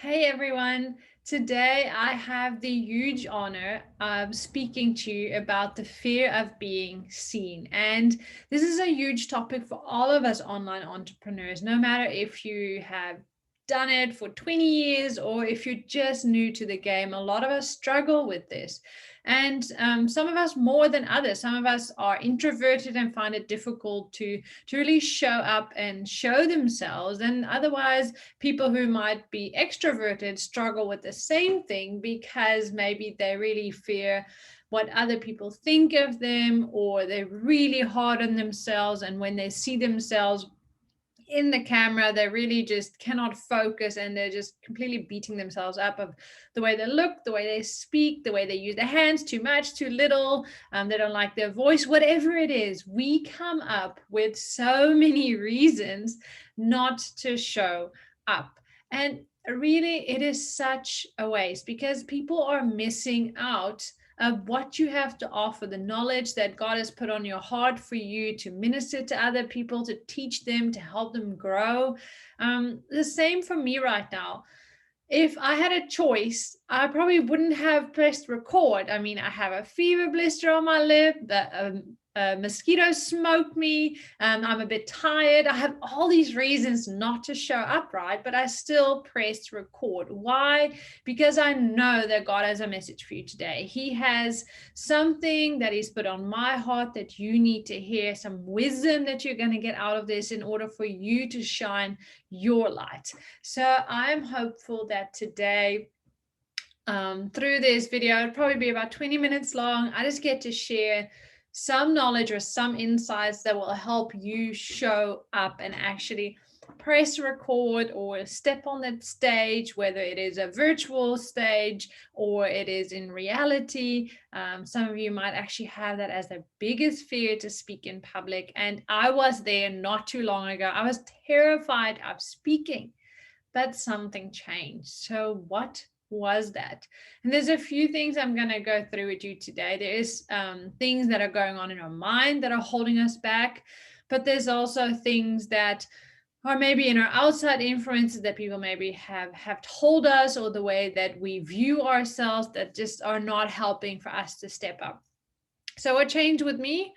Hey everyone, today I have the huge honor of speaking to you about the fear of being seen. And this is a huge topic for all of us online entrepreneurs, no matter if you have done it for 20 years or if you're just new to the game. A lot of us struggle with this. And some of us more than others. Some of us are introverted and find it difficult to really show up and show themselves. And otherwise, people who might be extroverted struggle with the same thing because maybe they really fear what other people think of them, or they're really hard on themselves, and when they see themselves in the camera they really just cannot focus, and they're just completely beating themselves up of the way they look, the way they speak, the way they use their hands, too much, too little. They don't like their voice, whatever it is. We come up with so many reasons not to show up, and really it is such a waste because people are missing out of what you have to offer, the knowledge that God has put on your heart for you to minister to other people, to teach them, to help them grow. The same for me right now. If I had a choice, I probably wouldn't have pressed record. I mean, I have a fever blister on my lip. A mosquito smoked me. I'm a bit tired. I have all these reasons not to show up, right? But I still pressed record. Why? Because I know that God has a message for you today. He has something that He's put on my heart that you need to hear, some wisdom that you're going to get out of this in order for you to shine your light. So I'm hopeful that today, through this video, it'll probably be about 20 minutes long, I just get to share some knowledge or some insights that will help you show up and actually press record or step on that stage, whether it is a virtual stage or it is in reality. Some of you might actually have that as the biggest fear, to speak in public. And I was there not too long ago. I was terrified of speaking, but something changed. So what was that? And there's a few things I'm going to go through with you today. There is things that are going on in our mind that are holding us back, but there's also things that are maybe in our outside influences that people maybe have told us, or the way that we view ourselves, that just are not helping for us to step up. So what changed with me?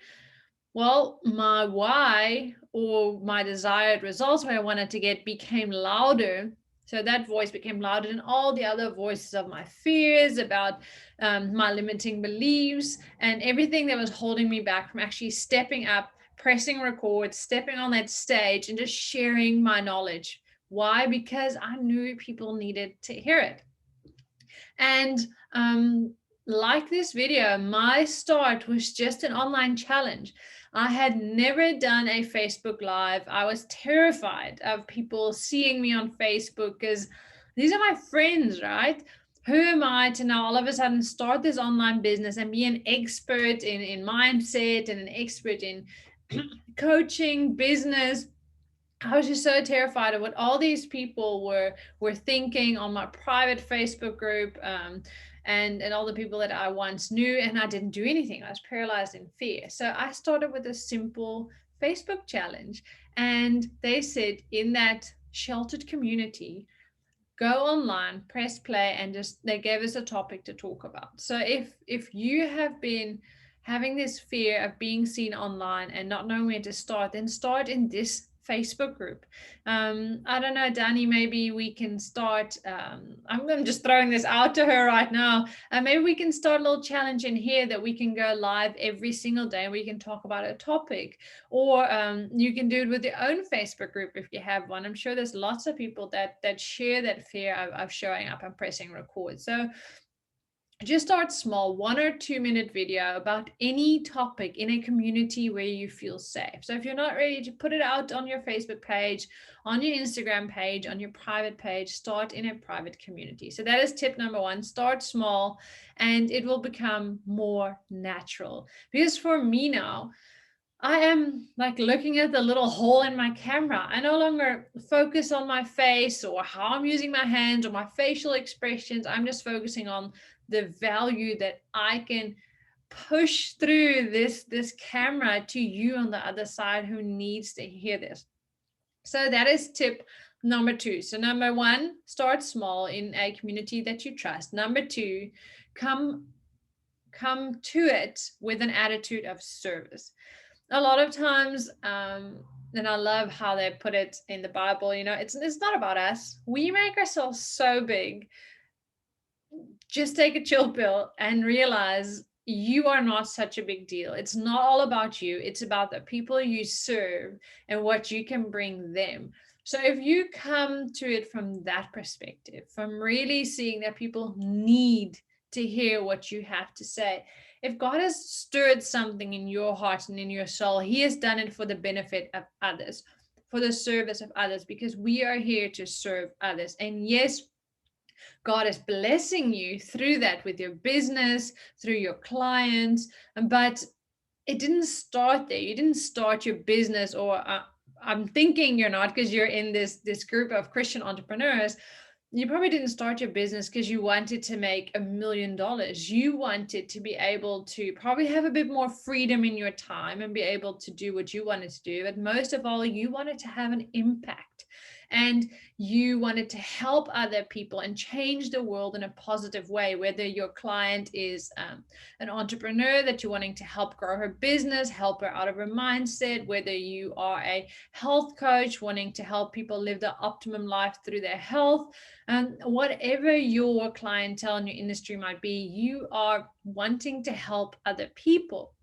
Well, my why, or my desired results where I wanted to get, became louder. So that voice became louder than all the other voices of my fears about my limiting beliefs and everything that was holding me back from actually stepping up, pressing record, stepping on that stage, and just sharing my knowledge. Why? Because I knew people needed to hear it. And like this video, my start was just an online challenge. I had never done a Facebook Live. I was terrified of people seeing me on Facebook because these are my friends, right? Who am I to now all of a sudden start this online business and be an expert in mindset and an expert in coaching, business? I was just so terrified of what all these people were thinking on my private Facebook group, and all the people that I once knew, and I didn't do anything. I was paralyzed in fear. So I started with a simple Facebook challenge, and they said in that sheltered community, go online, press play, and just they gave us a topic to talk about. So if you have been having this fear of being seen online and not knowing where to start, then start in this Facebook group. I don't know, Danny, maybe we can start. I'm just throwing this out to her right now. Maybe we can start a little challenge in here that we can go live every single day and we can talk about a topic. Or you can do it with your own Facebook group if you have one. I'm sure there's lots of people that share that fear of showing up and pressing record. So just start small, 1 or 2 minute video about any topic in a community where you feel safe. So if you're not ready to put it out on your Facebook page, on your Instagram page, on your private page, start in a private community. So that is tip number one. Start small and it will become more natural. Because for me now, I am like looking at the little hole in my camera. I no longer focus on my face or how I'm using my hands or my facial expressions. I'm just focusing on the value that I can push through this camera to you on the other side who needs to hear this. So that is tip Number two. So number one, start small in a community that you trust. Number two, come to it with an attitude of service. A lot of times, and I love how they put it in the Bible, it's not about us. We make ourselves so big. Just take a chill pill and realize you are not such a big deal. It's not all about you, it's about the people you serve and what you can bring them. So if you come to it from that perspective, from really seeing that people need to hear what you have to say, if God has stirred something in your heart and in your soul, He has done it for the benefit of others, for the service of others, because we are here to serve others. And yes, God is blessing you through that with your business, through your clients, but it didn't start there. You didn't start your business, or I'm thinking you're not, because you're in this group of Christian entrepreneurs. You probably didn't start your business because you wanted to make $1 million. You wanted to be able to probably have a bit more freedom in your time and be able to do what you wanted to do. But most of all, you wanted to have an impact, and you wanted to help other people and change the world in a positive way, whether your client is an entrepreneur that you're wanting to help grow her business, help her out of her mindset, whether you are a health coach wanting to help people live the optimum life through their health, and whatever your clientele in your industry might be, you are wanting to help other people.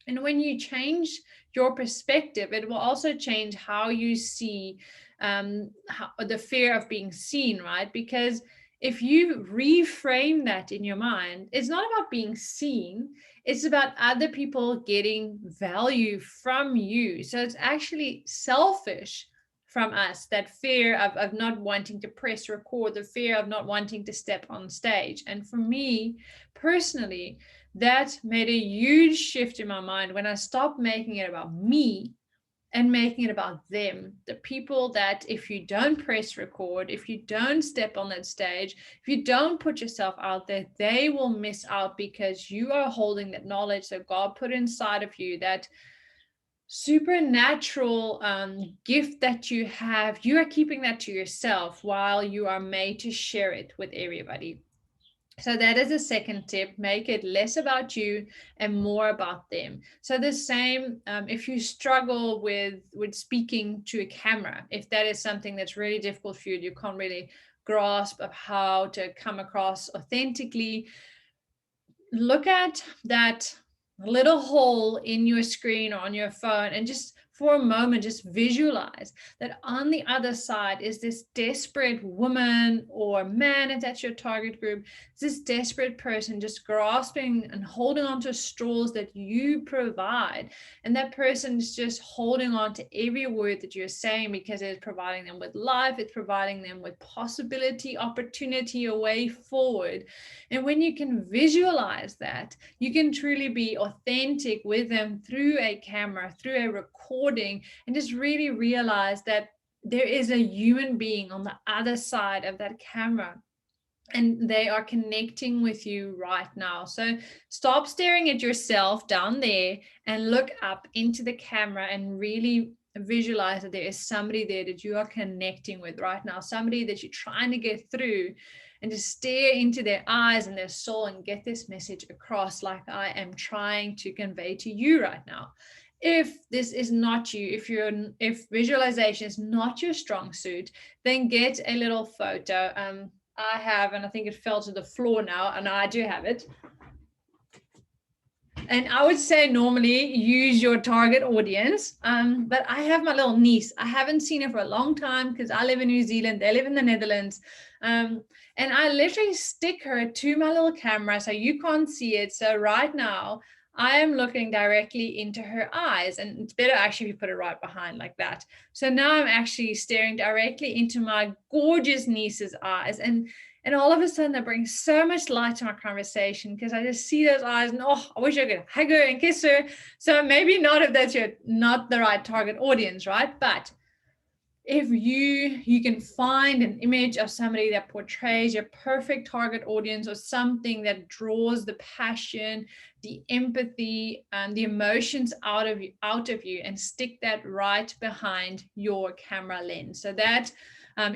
And when you change your perspective, it will also change how you see the fear of being seen, right? Because if you reframe that in your mind, it's not about being seen, it's about other people getting value from you. So it's actually selfish from us, that fear of not wanting to press record, the fear of not wanting to step on stage. And for me personally, that made a huge shift in my mind when I stopped making it about me and making it about them. The people that, if you don't press record, if you don't step on that stage, if you don't put yourself out there, they will miss out, because you are holding that knowledge that God put inside of you, that supernatural gift that you have. You are keeping that to yourself while you are made to share it with everybody. So that is the second tip. Make it less about you and more about them. So the same, if you struggle with speaking to a camera, if that is something that's really difficult for you, you can't really grasp of how to come across authentically, look at that little hole in your screen or on your phone, and just for a moment just visualize that on the other side is this desperate woman or man, if that's your target group, this desperate person just grasping and holding on to straws that you provide, and that person is just holding on to every word that you're saying, because it's providing them with life, it's providing them with possibility, opportunity, a way forward. And when you can visualize that, you can truly be authentic with them through a camera, through a recording, and just really realize that there is a human being on the other side of that camera, and they are connecting with you right now. So stop staring at yourself down there and look up into the camera and really visualize that there is somebody there that you are connecting with right now, somebody that you're trying to get through, and just stare into their eyes and their soul and get this message across like I am trying to convey to you right now. If this is not you, if visualization is not your strong suit, then get a little photo. I have, and I think it fell to the floor now, and I do have it. And I would say normally use your target audience. But I have my little niece. I haven't seen her for a long time because I live in New Zealand. They live in the Netherlands. And I literally stick her to my little camera so you can't see it. So right now, I am looking directly into her eyes, and it's better actually if you put it right behind like that. So now I'm actually staring directly into my gorgeous niece's eyes, and all of a sudden that brings so much light to our conversation, because I just see those eyes and I wish I could hug her and kiss her. So maybe not if that's not the right target audience, right? But if you can find an image of somebody that portrays your perfect target audience, or something that draws the passion, the empathy, and the emotions out of you, and stick that right behind your camera lens. So that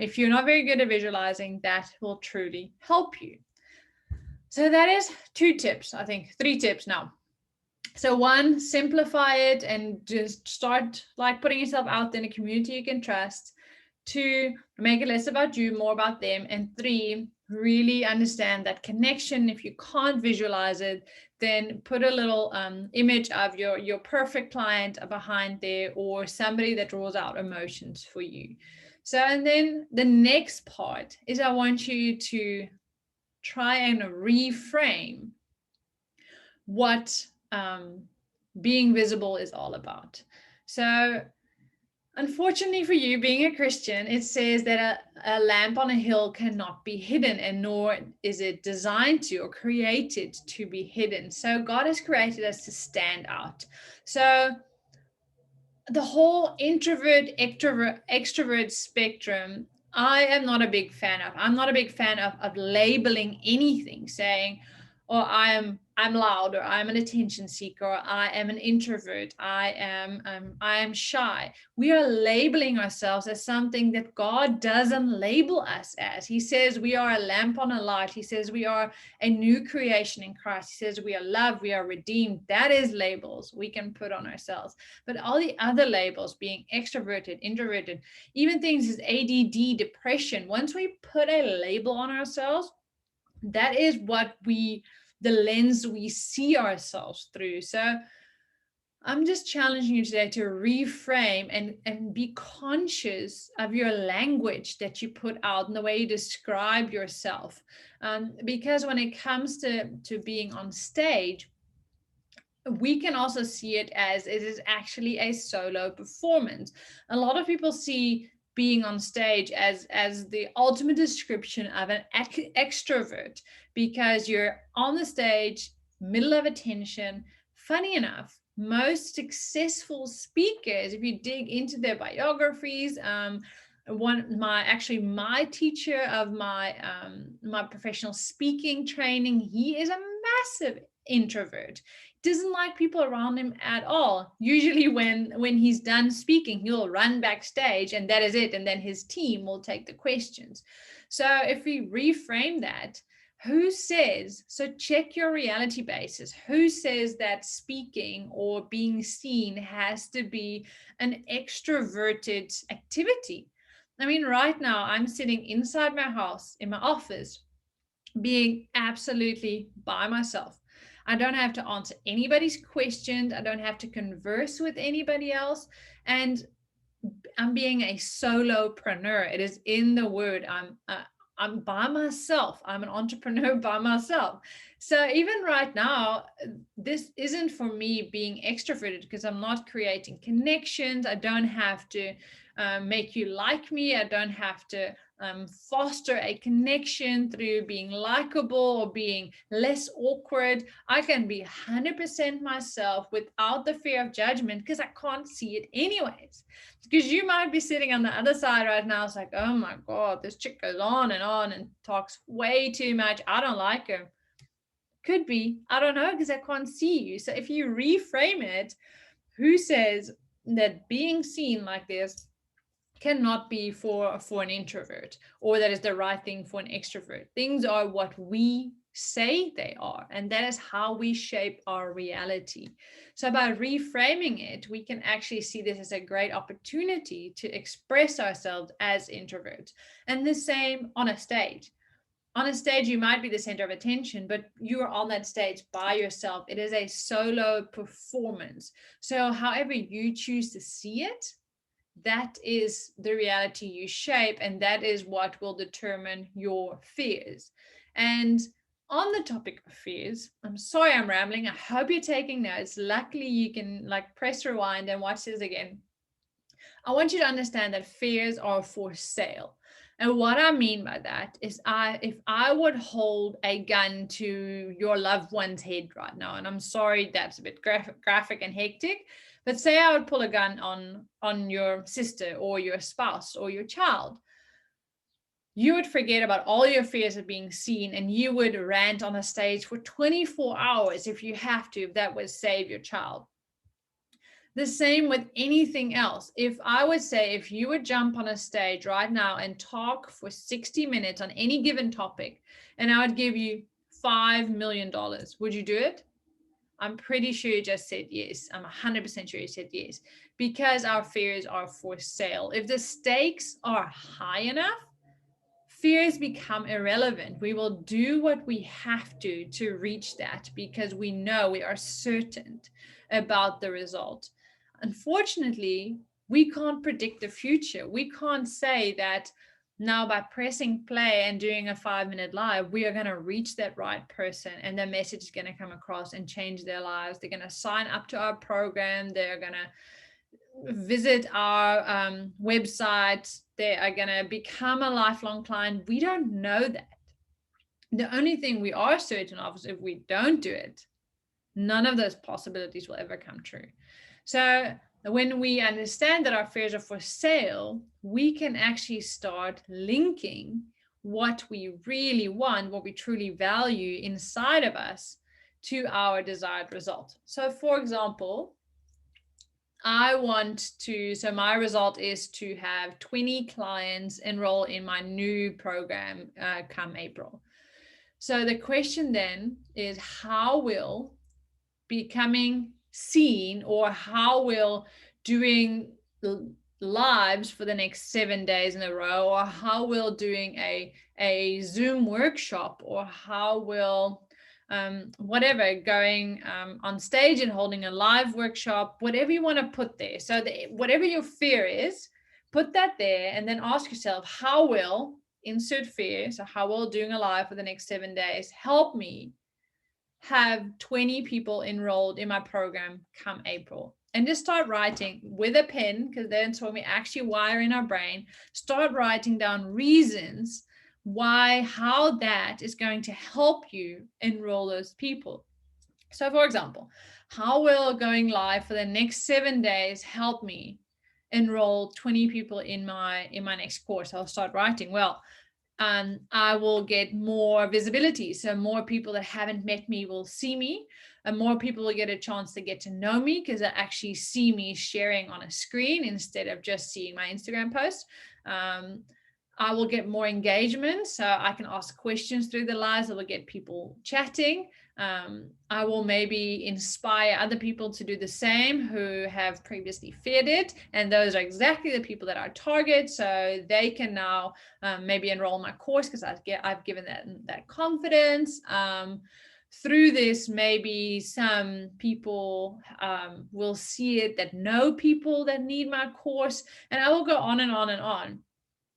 If you're not very good at visualizing, that will truly help you. So that is 2 tips, I think 3 tips now. So 1, simplify it and just start like putting yourself out there in a community you can trust. 2, make it less about you, more about them. And 3, really understand that connection. If you can't visualize it, then put a little image of your perfect client behind there, or somebody that draws out emotions for you. So, and then the next part is I want you to try and reframe what being visible is all about. So, unfortunately for you, being a Christian, it says that a lamp on a hill cannot be hidden, and nor is it designed to or created to be hidden. So, God has created us to stand out. So, the whole introvert extrovert spectrum, I am not a big fan of. I'm not a big fan of labeling anything, saying, or I'm loud, or I'm an attention seeker, or I am an introvert, I am shy. We are labeling ourselves as something that God doesn't label us as. He says we are a lamp on a light. He says we are a new creation in Christ. He says we are loved, we are redeemed. That is labels we can put on ourselves. But all the other labels, being extroverted, introverted, even things as ADD, depression, once we put a label on ourselves, that is the lens we see ourselves through. So I'm just challenging you today to reframe and be conscious of your language that you put out and the way you describe yourself. Because when it comes to being on stage, we can also see it as it is actually a solo performance. A lot of people see being on stage as the ultimate description of an extrovert, because you're on the stage, middle of attention. Funny enough, most successful speakers, if you dig into their biographies, my teacher of my professional speaking training, he is a massive introvert, doesn't like people around him at all. Usually when he's done speaking, he'll run backstage and that is it, and then his team will take the questions. So if we reframe that, who says, so check your reality basis, who says that speaking or being seen has to be an extroverted activity? I mean, right now I'm sitting inside my house in my office, being absolutely by myself. I don't have to answer anybody's questions. I don't have to converse with anybody else. And I'm being a solopreneur. It is in the word. I'm by myself. I'm an entrepreneur by myself. So even right now, this isn't for me being extroverted, because I'm not creating connections. I don't have to make you like me. I don't have to foster a connection through being likable or being less awkward. I can be 100% myself without the fear of judgment, because I can't see it anyways. Because you might be sitting on the other side right now. It's like, oh my God, this chick goes on and talks way too much. I don't like her. Could be. I don't know, because I can't see you. So if you reframe it, who says that being seen like this cannot be for an introvert, or that is the right thing for an extrovert? Things are what we say they are, and that is how we shape our reality. So by reframing it, we can actually see this as a great opportunity to express ourselves as introverts. And the same on a stage. On a stage, you might be the center of attention, but you are on that stage by yourself. It is a solo performance. So however you choose to see it, that is the reality you shape, and that is what will determine your fears. And on the topic of fears, I'm sorry I'm rambling. I hope you're taking notes. Luckily, you can like press rewind and watch this again. I want you to understand that fears are for sale. And what I mean by that is, if I would hold a gun to your loved one's head right now, and I'm sorry that's a bit graphic and hectic, but say I would pull a gun on your sister or your spouse or your child, you would forget about all your fears of being seen, and you would rant on a stage for 24 hours if you have to, if that would save your child. The same with anything else. If I would say, if you would jump on a stage right now and talk for 60 minutes on any given topic, and I would give you $5 million, would you do it? I'm pretty sure you just said yes. I'm 100% sure you said yes, because our fears are for sale. If the stakes are high enough, fears become irrelevant. We will do what we have to reach that, because we know, we are certain about the result. Unfortunately, we can't predict the future. We can't say that now by pressing play and doing a 5-minute live, we are going to reach that right person and the message is going to come across and change their lives. They're going to sign up to our program. They're going to visit our website. They are going to become a lifelong client. We don't know that. The only thing we are certain of is if we don't do it, none of those possibilities will ever come true. So when we understand that our fears are for sale, we can actually start linking what we really want, what we truly value inside of us, to our desired result. So for example, so my result is to have 20 clients enroll in my new program come April. So the question then is, how will becoming seen, or how will doing lives for the next 7 days in a row, or how will doing a Zoom workshop, or how will whatever, going on stage and holding a live workshop, whatever you want to put there. So whatever your fear is, put that there, and then ask yourself, how will, insert fear, so how will doing a live for the next 7 days help me have 20 people enrolled in my program come April? And just start writing with a pen, because that's when we actually wire in our brain. Start writing down reasons why, how that is going to help you enroll those people. So for example, how will going live for the next 7 days help me enroll 20 people in my next course? I'll start writing, well, I will get more visibility. So more people that haven't met me will see me, and more people will get a chance to get to know me, because they actually see me sharing on a screen instead of just seeing my Instagram post. I will get more engagement, so I can ask questions through the lives. I will get people chatting. I will maybe inspire other people to do the same who have previously feared it, and those are exactly the people that I target, so they can now maybe enroll in my course, because I've given that confidence. Through this, maybe some people will see it that know people that need my course, and I will go on and on and on.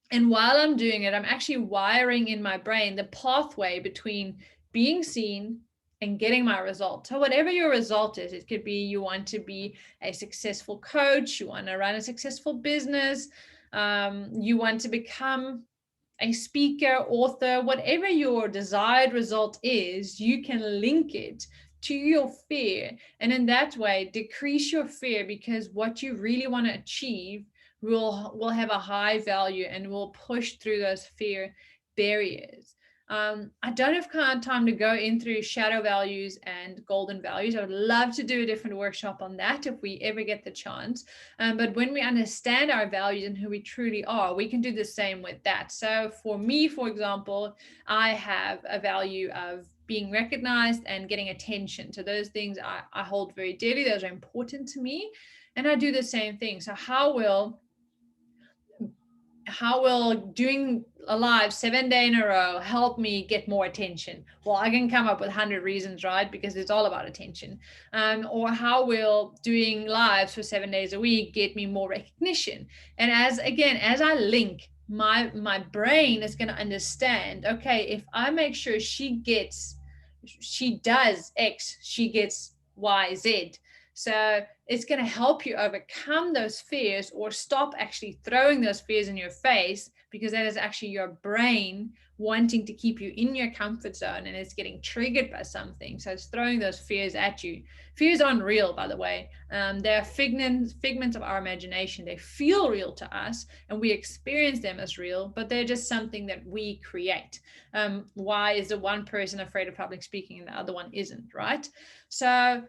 And while I'm doing it, I'm actually wiring in my brain the pathway between being seen and getting my result. So whatever your result is, it could be you want to be a successful coach, you want to run a successful business, you want to become a speaker, author, whatever your desired result is, you can link it to your fear. And in that way, decrease your fear, because what you really want to achieve will have a high value and will push through those fear barriers. I don't have kind of time to go in through shadow values and golden values. I would love to do a different workshop on that if we ever get the chance. But when we understand our values and who we truly are, we can do the same with that. So for me, for example, I have a value of being recognized and getting attention. So those things I hold very dearly. Those are important to me. And I do the same thing. So how will doing a live 7 day in a row help me get more attention? Well, I can come up with 100 reasons, right? Because it's all about attention. Or how will doing lives for 7 days a week get me more recognition? And as I link, my brain is going to understand, okay, if I make sure she does X, she gets Y, Z. So it's going to help you overcome those fears, or stop actually throwing those fears in your face, because that is actually your brain wanting to keep you in your comfort zone, and it's getting triggered by something. So it's throwing those fears at you. Fears aren't real, by the way. They're figments of our imagination. They feel real to us and we experience them as real, but they're just something that we create. Why is the one person afraid of public speaking and the other one isn't, right? So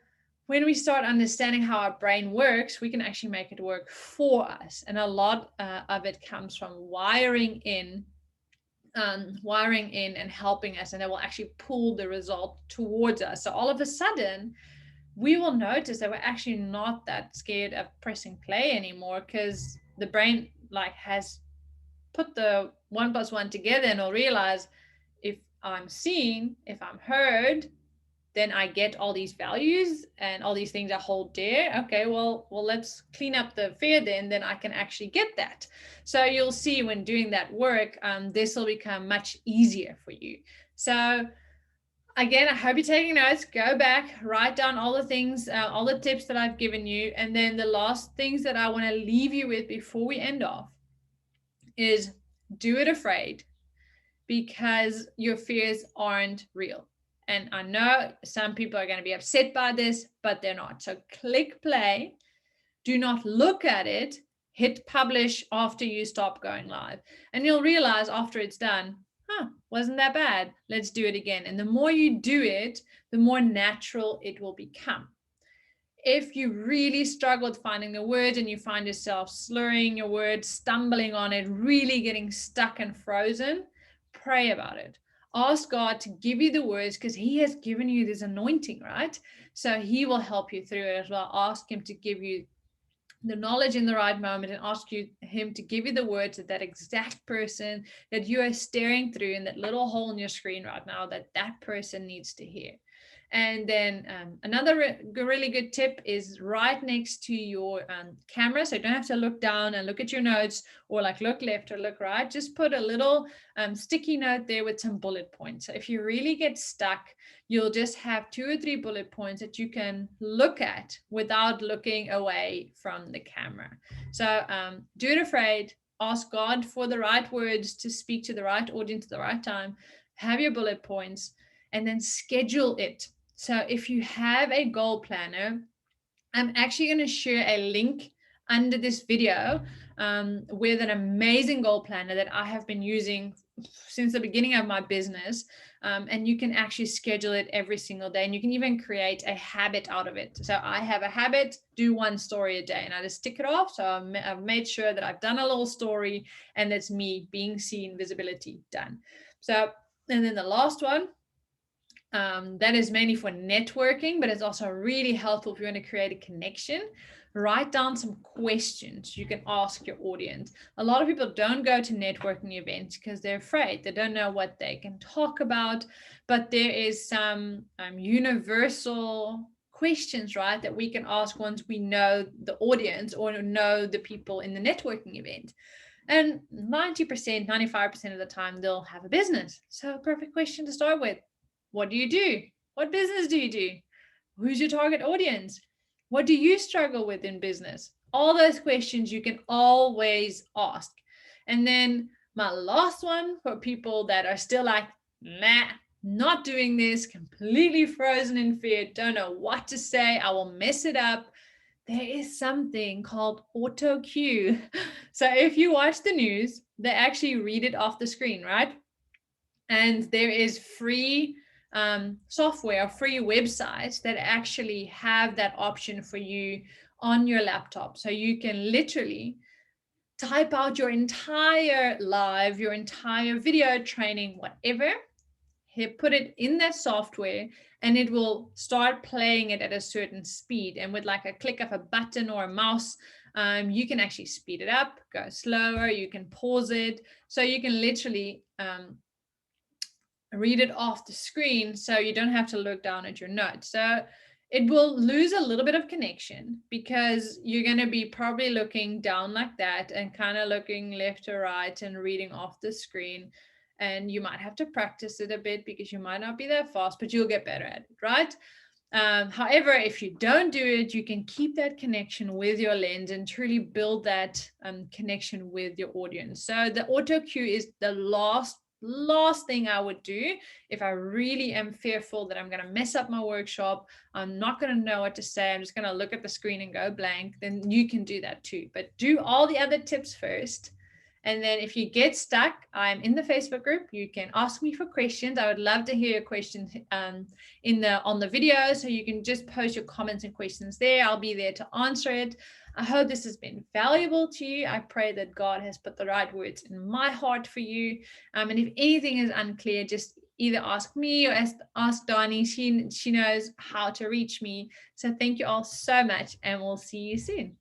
when we start understanding how our brain works, we can actually make it work for us. And a lot of it comes from wiring in and helping us, and it will actually pull the result towards us. So all of a sudden, we will notice that we're actually not that scared of pressing play anymore, because the brain like has put the one plus one together, and will realize, if I'm seen, if I'm heard, then I get all these values and all these things I hold dear. Okay, well, let's clean up the fear. Then I can actually get that. So you'll see when doing that work, this will become much easier for you. So again, I hope you're taking notes. Go back, write down all the things, all the tips that I've given you, and then the last things that I want to leave you with before we end off is do it afraid, because your fears aren't real. And I know some people are going to be upset by this, but they're not. So click play, do not look at it, hit publish after you stop going live. And you'll realize after it's done, wasn't that bad? Let's do it again. And the more you do it, the more natural it will become. If you really struggle with finding the words and you find yourself slurring your words, stumbling on it, really getting stuck and frozen, pray about it. Ask God to give you the words, because He has given you this anointing, right? So He will help you through it as well. Ask Him to give you the knowledge in the right moment, and ask him to give you the words that that exact person that you are staring through in that little hole in your screen right now, that person needs to hear. And then another really good tip is right next to your camera. So you don't have to look down and look at your notes, or like look left or look right. Just put a little sticky note there with some bullet points. So if you really get stuck, you'll just have 2 or 3 bullet points that you can look at without looking away from the camera. So do it afraid. Ask God for the right words to speak to the right audience at the right time. Have your bullet points, and then schedule it. So if you have a goal planner, I'm actually going to share a link under this video with an amazing goal planner that I have been using since the beginning of my business. And you can actually schedule it every single day, and you can even create a habit out of it. So I have a habit, do 1 story a day, and I just tick it off. So I've made sure that I've done a little story, and that's me being seen, visibility done. So, and then the last one, that is mainly for networking, but it's also really helpful if you want to create a connection. Write down some questions you can ask your audience. A lot of people don't go to networking events because they're afraid. They don't know what they can talk about, but there is some universal questions, right, that we can ask once we know the audience or know the people in the networking event. And 90%, 95% of the time, they'll have a business. So a perfect question to start with. What do you do? What business do you do? Who's your target audience? What do you struggle with in business? All those questions you can always ask. And then my last one, for people that are still like, nah, not doing this, completely frozen in fear, don't know what to say, I will mess it up. There is something called auto cue. So if you watch the news, they actually read it off the screen, right? And there is free software, free websites that actually have that option for you on your laptop. So you can literally type out your entire live, your entire video training, whatever, put it in that software, and it will start playing it at a certain speed. And with like a click of a button or a mouse, you can actually speed it up, go slower, you can pause it. So you can literally read it off the screen, so you don't have to look down at your notes. So it will lose a little bit of connection, because you're going to be probably looking down like that and kind of looking left or right and reading off the screen. And you might have to practice it a bit, because you might not be that fast, but you'll get better at it, right? However, if you don't do it, you can keep that connection with your lens and truly build that connection with your audience. So the auto cue is the last thing I would do if I really am fearful that I'm going to mess up my workshop, I'm not going to know what to say, I'm just going to look at the screen and go blank. Then you can do that too, but do all the other tips first, And then if you get stuck, I'm in the Facebook group. You can ask me for questions. I would love to hear your questions on the video. So you can just post your comments and questions there. I'll be there to answer it. I hope this has been valuable to you. I pray that God has put the right words in my heart for you. And if anything is unclear, just either ask me or ask Donnie. She knows how to reach me. So thank you all so much, and we'll see you soon.